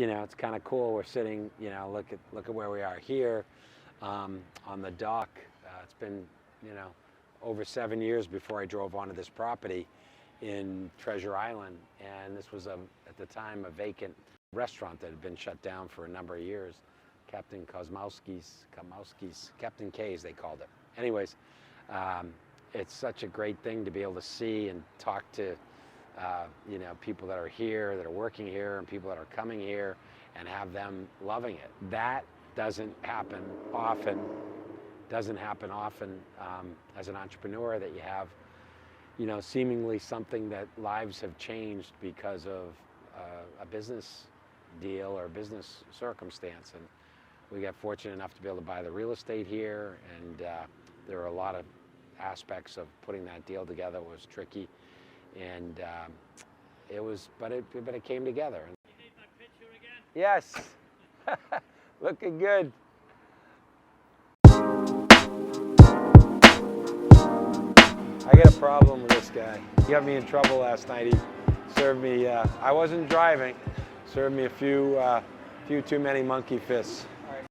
it's kind of cool. We're sitting, look at where we are here on the dock. It's been, over 7 years before I drove onto this property in Treasure Island, and this was at the time a vacant restaurant that had been shut down for a number of years. Captain K's, they called it. Anyways, it's such a great thing to be able to see and talk to people that are here, that are working here, and people that are coming here, and have them loving it. That doesn't happen often. As an entrepreneur, that you have, seemingly something that lives have changed because of a business deal or a business circumstance. And we got fortunate enough to be able to buy the real estate here, and there are a lot of aspects of putting that deal together. It was tricky, and but it came together. You need my picture again? Yes, looking good. I got a problem with this guy. He got me in trouble last night. He served me, I wasn't driving, served me a few too many monkey fists.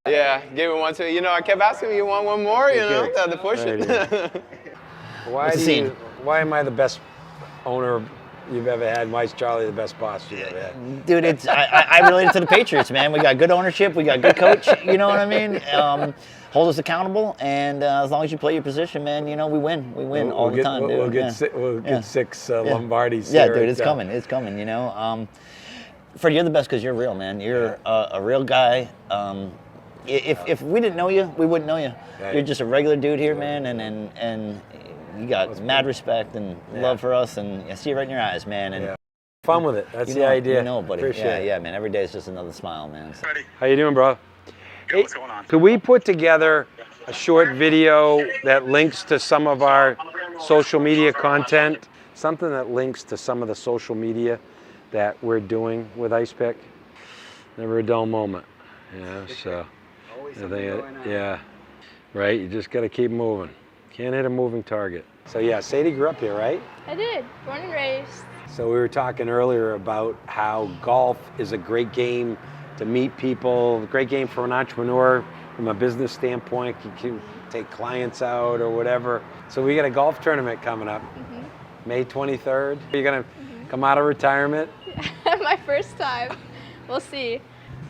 Yeah, gave me one too. I kept asking you want one more, had to push it. Why am I the best owner you've ever had? Why is Charlie the best boss you've ever had? Dude, I related to the Patriots, man. We got good ownership, we got good coach, you know what I mean? Hold us accountable, and as long as you play your position, man, we win. We win all the time, dude. We'll get six Lombardis. Yeah, dude, it's coming. It's coming, Fred, you're the best because you're real, man. You're a real guy. If we didn't know you, we wouldn't know you. Right. You're just a regular dude here, man, and you got mad respect and love for us, and I see it right in your eyes, man. And fun with it. That's the idea. Buddy. Appreciate it. Yeah, man. Every day is just another smile, man. So. How you doing, bro? Hey, what's going on? Could we put together a short video that links to some of our social media content? Something that links to some of the social media that we're doing with Ice Pick? Never a dull moment. So. Yeah, right. You just got to keep moving. Can't hit a moving target. So yeah, Sadie grew up here, right? I did, born and raised. So we were talking earlier about how golf is a great game to meet people, a great game for an entrepreneur from a business standpoint. You can take clients out or whatever. So we got a golf tournament coming up, May 23rd. You're gonna come out of retirement? My first time. We'll see.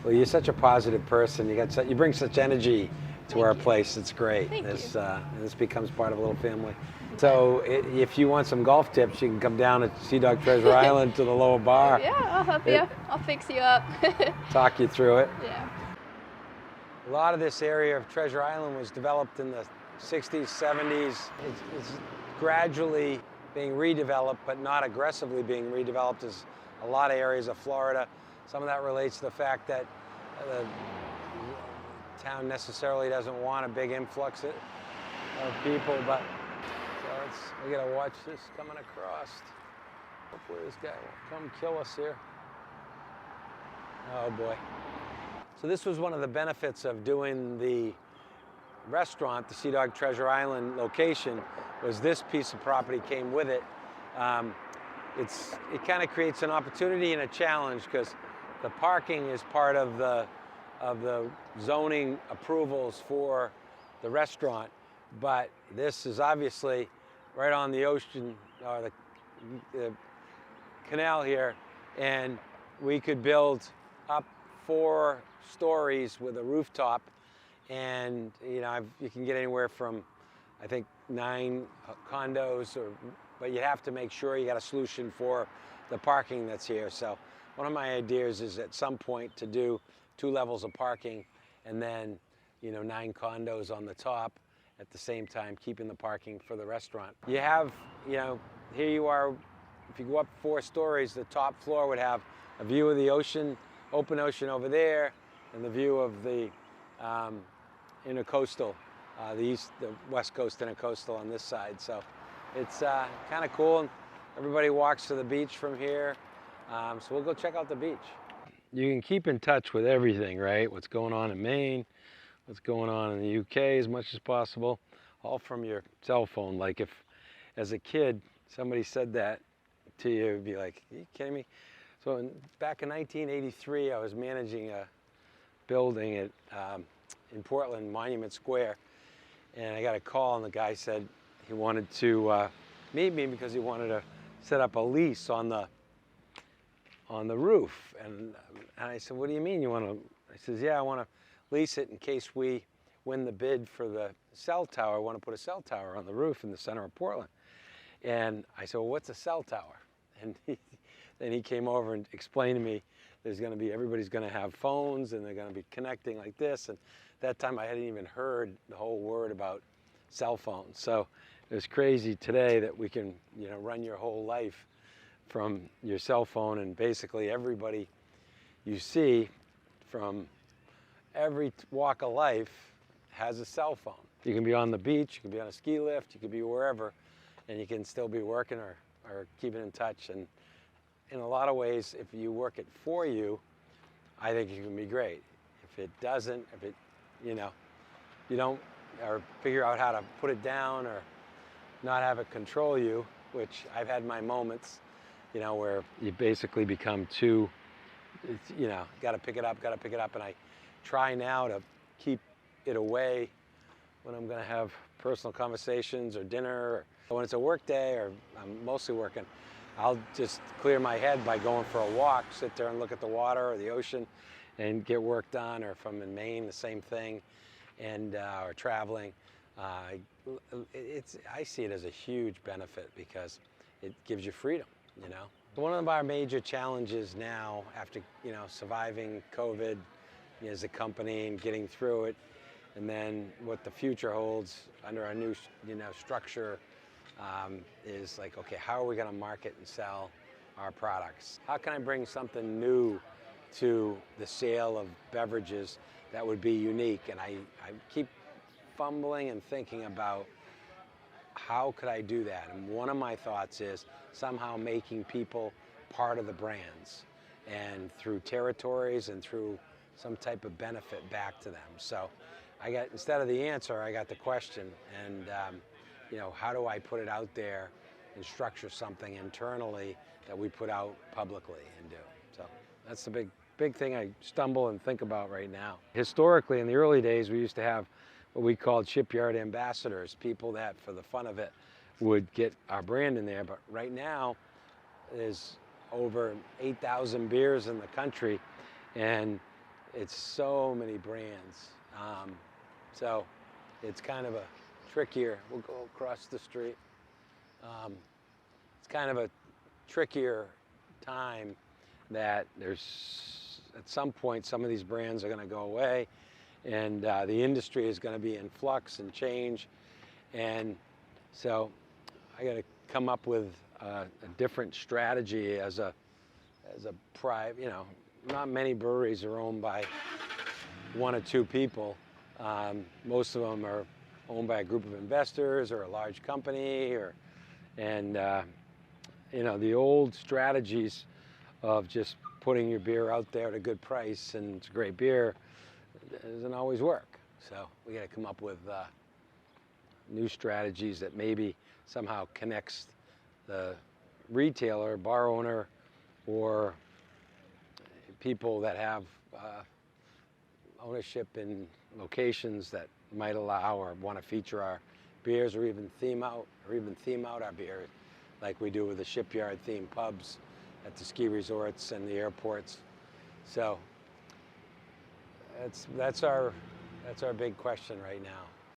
Well, you're such a positive person. You bring such energy to our place. It's great. This becomes part of a little family. So if you want some golf tips, you can come down at Sea Dog Treasure Island to the lower bar. Yeah, I'll help you. I'll fix you up. Talk you through it. Yeah. A lot of this area of Treasure Island was developed in the 60s, 70s. It's gradually being redeveloped, but not aggressively being redeveloped as a lot of areas of Florida. Some of that relates to the fact that the town necessarily doesn't want a big influx of people, but we gotta watch this coming across. Hopefully this guy won't come kill us here. Oh boy. So this was one of the benefits of doing the restaurant, the Sea Dog Treasure Island location, was this piece of property came with it. It kind of creates an opportunity and a challenge, because the parking is part of the zoning approvals for the restaurant, but this is obviously right on the ocean, or the canal here, and we could build up 4 stories with a rooftop, and you can get anywhere from, I think, 9 condos, but you have to make sure you got a solution for the parking that's here. So one of my ideas is at some point to do 2 levels of parking, and then 9 condos on the top, at the same time keeping the parking for the restaurant. You have, here you are, if you go up 4 stories, the top floor would have a view of the ocean, open ocean over there, and the view of the intercoastal, the west coast intercoastal on this side. So it's kind of cool, and everybody walks to the beach from here. So we'll go check out the beach. You can keep in touch with everything, right? What's going on in Maine, what's going on in the UK as much as possible, all from your cell phone. Like if, as a kid, somebody said that to you, you'd be like, are you kidding me? So back in 1983, I was managing a building at, in Portland, Monument Square, and I got a call, and the guy said he wanted to meet me because he wanted to set up a lease on the roof. And I said, what do you mean you want to? He says, yeah, I want to lease it in case we win the bid for the cell tower. I want to put a cell tower on the roof in the center of Portland. And I said, well, what's a cell tower? And then he came over and explained to me everybody's going to have phones, and they're going to be connecting like this. And that time I hadn't even heard the whole word about cell phones. So it was crazy today that we can, run your whole life from your cell phone, and basically everybody you see from every walk of life has a cell phone. You can be on the beach, you can be on a ski lift, you can be wherever, and you can still be working or keeping in touch. And in a lot of ways, if you work it for you, I think it can be great. If it doesn't, you don't, or figure out how to put it down or not have it control you, which I've had my moments, where you basically become too, got to pick it up, and I try now to keep it away when I'm going to have personal conversations or dinner, or when it's a work day or I'm mostly working. I'll just clear my head by going for a walk, sit there and look at the water or the ocean and get work done. Or if I'm in Maine, the same thing, and or traveling. I see it as a huge benefit because it gives you freedom, One of our major challenges now, after, surviving COVID as a company and getting through it, and then what the future holds under our new, structure, is like, okay, how are we going to market and sell our products? How can I bring something new to the sale of beverages that would be unique? And I keep fumbling and thinking about how could I do that? And one of my thoughts is somehow making people part of the brands, and through territories and through some type of benefit back to them. So instead of the answer, I got the question, and how do I put it out there and structure something internally that we put out publicly and do? So that's the big thing I stumble and think about right now. Historically, in the early days, we used to have what we called Shipyard ambassadors, people that, for the fun of it, would get our brand in there. But right now, there's over 8,000 beers in the country, and it's so many brands. So it's kind of a trickier, we'll go across the street. It's kind of a trickier time that there's, at some point, some of these brands are going to go away, and the industry is going to be in flux and change. And so I got to come up with a different strategy as a private, not many breweries are owned by one or two people. Most of them are owned by a group of investors or a large company, and the old strategies of just putting your beer out there at a good price and it's a great beer doesn't always work. So we got to come up with new strategies that maybe somehow connects the retailer, bar owner, or people that have ownership in locations that might allow or want to feature our beers, or even theme out our beer, like we do with the Shipyard themed pubs at the ski resorts and the airports. So that's our big question right now.